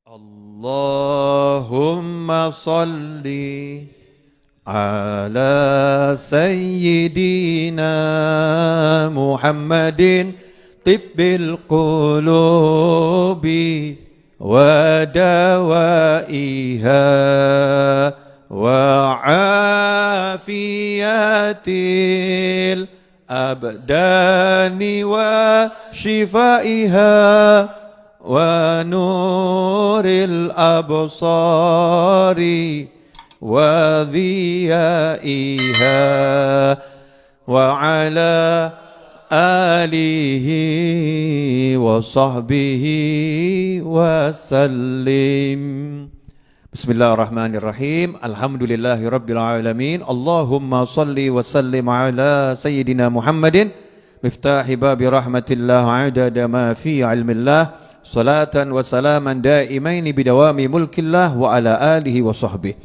Allahumma salli ala sayyidina Muhammadin tibbil qulubi wa dawaiha wa afiyatil abdani wa shifaiha ونور الأبصار وضيائها وعلى آله وصحبه وسلم بسم الله الرحمن الرحيم الحمد لله رب العالمين اللهم صل وسلم على سيدنا محمد مفتاح باب رحمة الله عدد ما في علم الله salatan wa salaman daimaini bidawami mulkillah wa ala alihi wa sahbihi.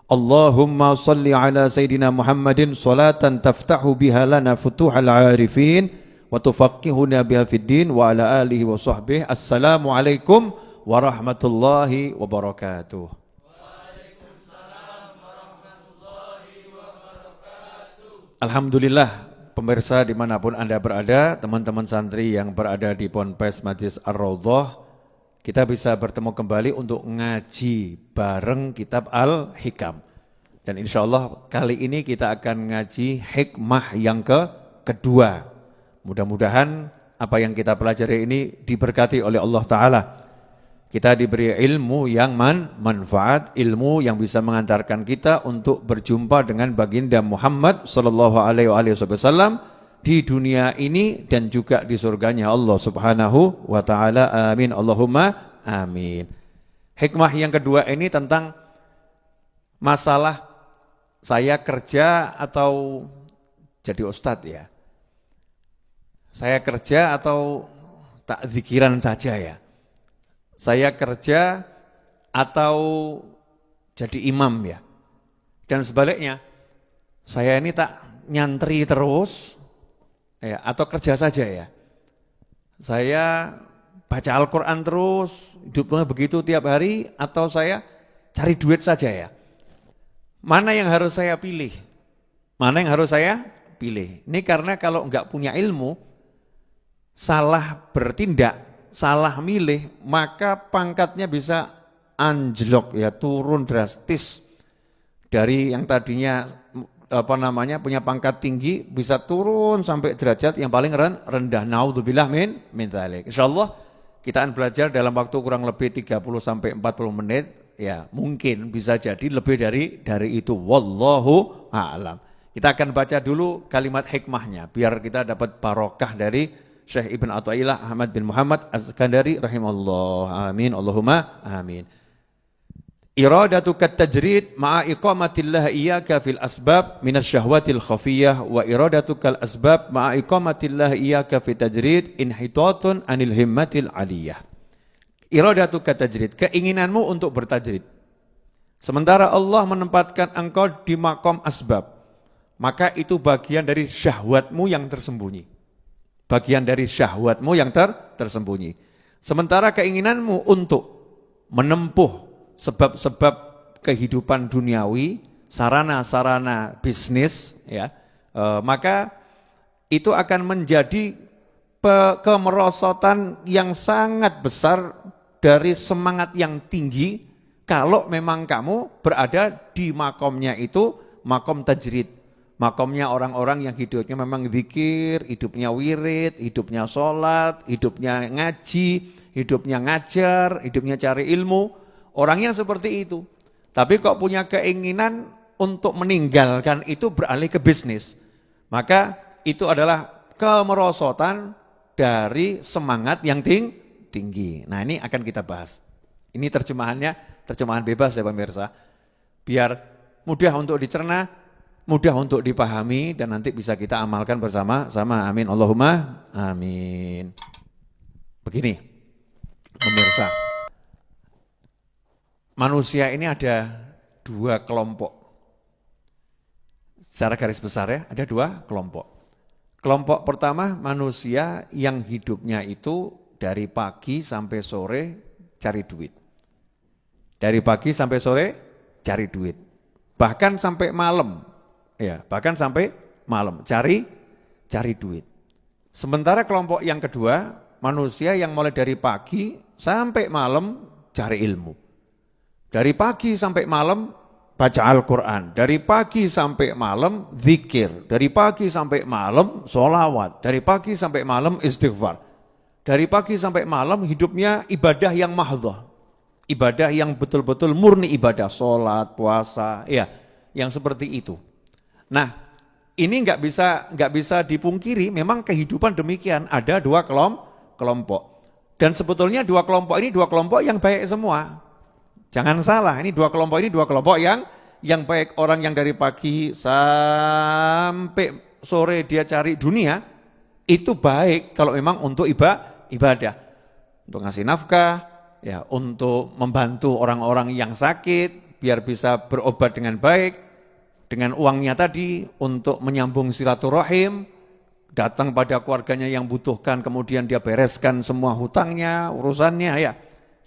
Allahumma salli ala Sayyidina Muhammadin salatan taftahu biha lana futuhal arifin wa tufaqihuna biha fid din wa ala alihi wa sahbihi. Assalamualaikum warahmatullahi wabarakatuh. Waalaikumsalam warahmatullahi wabarakatuh. Alhamdulillah. Pemirsa dimanapun Anda berada, teman-teman santri yang berada di Ponpes Majelis Ar-Raudhah, kita bisa bertemu kembali untuk ngaji bareng kitab Al-Hikam. Dan insya Allah kali ini kita akan ngaji hikmah yang kedua. Mudah-mudahan apa yang kita pelajari ini diberkati oleh Allah Ta'ala. Kita diberi ilmu yang manfaat, ilmu yang bisa mengantarkan kita untuk berjumpa dengan baginda Muhammad sallallahu alaihi wasallam di dunia ini dan juga di surganya Allah Subhanahu wa taala. Amin Allahumma amin. Hikmah yang kedua ini tentang masalah saya kerja atau jadi ustadz ya. Saya kerja atau tak zikiran saja ya. Saya kerja atau jadi imam ya. Dan sebaliknya, saya ini tak nyantri terus ya, atau kerja saja ya. Saya baca Al-Quran terus, hidupnya begitu tiap hari, atau saya cari duit saja ya. Mana yang harus saya pilih? Mana yang harus saya pilih? Ini karena kalau enggak punya ilmu, salah bertindak, salah milih, maka pangkatnya bisa anjlok ya, turun drastis dari yang tadinya punya pangkat tinggi bisa turun sampai derajat yang paling rendah. Naudzubillah min dzalik. Insyaallah kita akan belajar dalam waktu kurang lebih 30 sampai 40 menit ya, mungkin bisa jadi lebih dari itu, wallahu a'lam. Kita akan baca dulu kalimat hikmahnya biar kita dapat barokah dari Syekh Ibn Athaillah Ahmad bin Muhammad Az-Zakandari rahimahullah. Amin Allahumma amin. Iradatuka tajrid ma'a iqamatillah iyyaka fil asbab minasyahwatil khafiyah wa iradatukal asbab ma'a iqamatillah iyyaka fit tajrid inhitatun anil himmatil aliyah. Iradatuka tajrid, keinginanmu untuk bertajrid. Sementara Allah menempatkan engkau di maqam asbab, maka itu bagian dari syahwatmu yang tersembunyi. Bagian dari syahwatmu yang tersembunyi. Sementara keinginanmu untuk menempuh sebab-sebab kehidupan duniawi, sarana-sarana bisnis, ya, maka itu akan menjadi kemerosotan yang sangat besar dari semangat yang tinggi kalau memang kamu berada di makomnya itu, makom tajrid. Makomnya orang-orang yang hidupnya memang zikir, hidupnya wirid, hidupnya sholat, hidupnya ngaji, hidupnya ngajar, hidupnya cari ilmu. Orangnya seperti itu. Tapi kok punya keinginan untuk meninggalkan itu beralih ke bisnis. Maka itu adalah kemerosotan dari semangat yang tinggi. Nah ini akan kita bahas. Ini terjemahannya, terjemahan bebas ya pemirsa. Biar mudah untuk dicerna, mudah untuk dipahami dan nanti bisa kita amalkan bersama-sama. Amin Allahumma amin. Begini pemirsa, manusia ini ada dua kelompok. Secara garis besar ya, ada dua kelompok. Kelompok pertama manusia yang hidupnya itu dari pagi sampai sore cari duit. Dari pagi sampai sore cari duit. Bahkan sampai malam. Ya, bahkan sampai malam cari duit. Sementara kelompok yang kedua, manusia yang mulai dari pagi sampai malam cari ilmu. Dari pagi sampai malam baca Al-Quran. Dari pagi sampai malam zikir. Dari pagi sampai malam sholawat. Dari pagi sampai malam istighfar. Dari pagi sampai malam hidupnya ibadah yang mahdhah. Ibadah yang betul-betul murni ibadah. Sholat, puasa, ya, yang seperti itu. Nah, ini nggak bisa dipungkiri, memang kehidupan demikian, ada dua kelompok. Dan sebetulnya dua kelompok ini dua kelompok yang baik semua. Jangan salah, ini dua kelompok yang baik. Orang yang dari pagi sampai sore dia cari dunia, itu baik kalau memang untuk ibadah. Untuk ngasih nafkah, ya, untuk membantu orang-orang yang sakit, biar bisa berobat dengan baik. Dengan uangnya tadi untuk menyambung silaturahim, datang pada keluarganya yang butuhkan, kemudian dia bereskan semua hutangnya, urusannya, ya.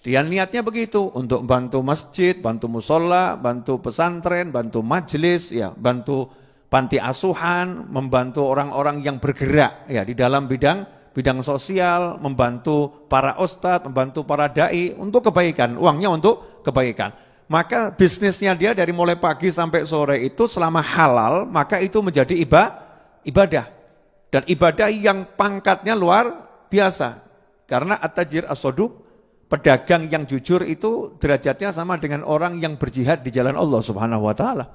Dia niatnya begitu, untuk bantu masjid, bantu musola, bantu pesantren, bantu majelis, ya, bantu panti asuhan, membantu orang-orang yang bergerak, ya, di dalam bidang sosial, membantu para ustadz, membantu para dai untuk kebaikan, uangnya untuk kebaikan. Maka bisnisnya dia dari mulai pagi sampai sore itu selama halal, maka itu menjadi ibadah. Dan ibadah yang pangkatnya luar biasa. Karena at-tajir as-soduq, pedagang yang jujur itu derajatnya sama dengan orang yang berjihad di jalan Allah Subhanahu wa taala.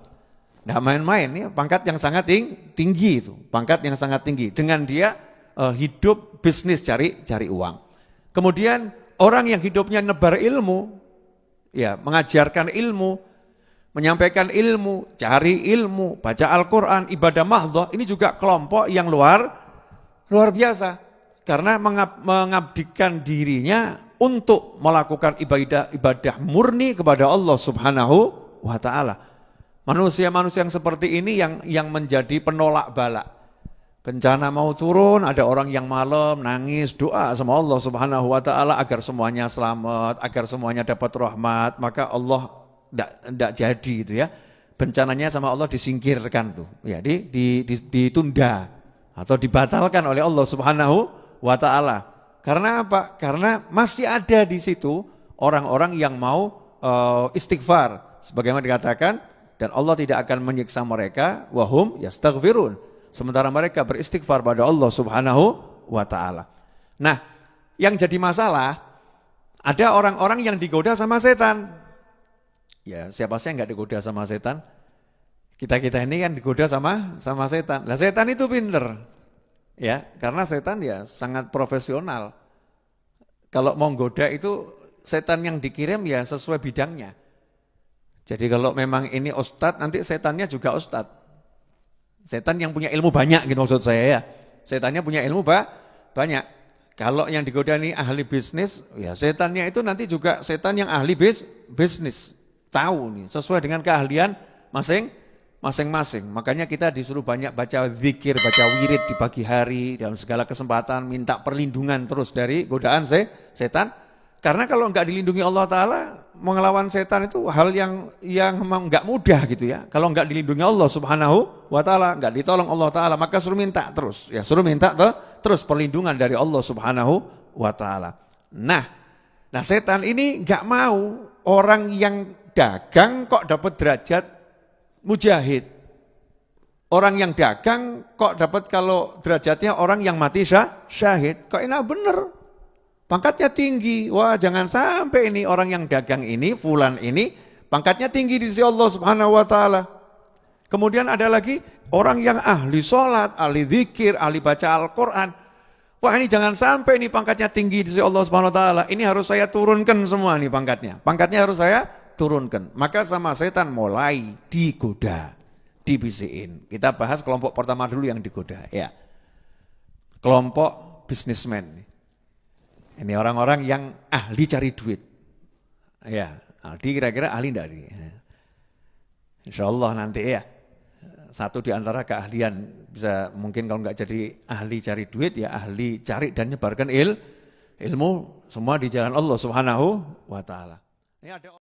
Nah, main-main ya, pangkat yang sangat tinggi itu, pangkat yang sangat tinggi. Dengan dia hidup bisnis cari uang. Kemudian orang yang hidupnya nebar ilmu, ya, mengajarkan ilmu, menyampaikan ilmu, cari ilmu, baca Al-Quran, ibadah mahdhah, ini juga kelompok yang luar biasa. Karena mengabdikan dirinya untuk melakukan ibadah murni kepada Allah Subhanahu wa ta'ala. Manusia-manusia yang seperti ini yang menjadi penolak bala. Bencana mau turun, ada orang yang malam nangis doa sama Allah Subhanahu wa taala agar semuanya selamat, agar semuanya dapat rahmat, maka Allah enggak jadi itu ya. Bencananya sama Allah disingkirkan tuh. Ya, ditunda atau dibatalkan oleh Allah Subhanahu wa taala. Karena apa? Karena masih ada di situ orang-orang yang mau istighfar sebagaimana dikatakan, dan Allah tidak akan menyiksa mereka wahum yastaghfirun. Sementara mereka beristighfar pada Allah Subhanahu wa ta'ala. Nah, yang jadi masalah, ada orang-orang yang digoda sama setan. Ya, siapa sih yang gak digoda sama setan? Kita ini kan digoda sama setan. Nah, setan itu pinter. Ya, karena setan ya sangat profesional. Kalau mau goda itu setan yang dikirim ya sesuai bidangnya. Jadi kalau memang ini ustadz, nanti setannya juga ustadz. Setan yang punya ilmu banyak gitu maksud saya ya. Setannya punya ilmu banyak. Kalau yang digoda ini ahli bisnis, ya setannya itu nanti juga setan yang ahli bisnis. Tahu nih, sesuai dengan keahlian masing-masing. Makanya kita disuruh banyak baca zikir, baca wirid di pagi hari, dalam segala kesempatan, minta perlindungan terus dari godaan setan. Karena kalau enggak dilindungi Allah Ta'ala, mengelawan setan itu hal yang memang enggak mudah gitu ya. Kalau enggak dilindungi Allah Subhanahu wa Ta'ala, enggak ditolong Allah Ta'ala, maka suruh minta terus. Ya, suruh minta terus perlindungan dari Allah Subhanahu wa Ta'ala. Nah setan ini enggak mau orang yang dagang kok dapat derajat mujahid. Orang yang dagang kok dapat kalau derajatnya orang yang mati syahid. Kok enak bener. Pangkatnya tinggi, wah jangan sampai ini orang yang dagang ini, fulan ini, pangkatnya tinggi di sisi Allah Subhanahu wa ta'ala. Kemudian ada lagi orang yang ahli sholat, ahli zikir, ahli baca Al-Quran. Wah ini jangan sampai ini pangkatnya tinggi di sisi Allah Subhanahu wa ta'ala, ini harus saya turunkan semua nih pangkatnya harus saya turunkan. Maka sama setan mulai digoda, dibisikin. Kita bahas kelompok pertama dulu yang digoda ya. Kelompok bisnismen. Ini orang-orang yang ahli cari duit. Ya, Aldi kira-kira ahli enggak nih? Insya Allah nanti ya. Satu di antara keahlian bisa mungkin kalau enggak jadi ahli cari duit ya ahli cari dan nyebarkan ilmu semua di jalan Allah Subhanahu wa ta'ala. Ini ada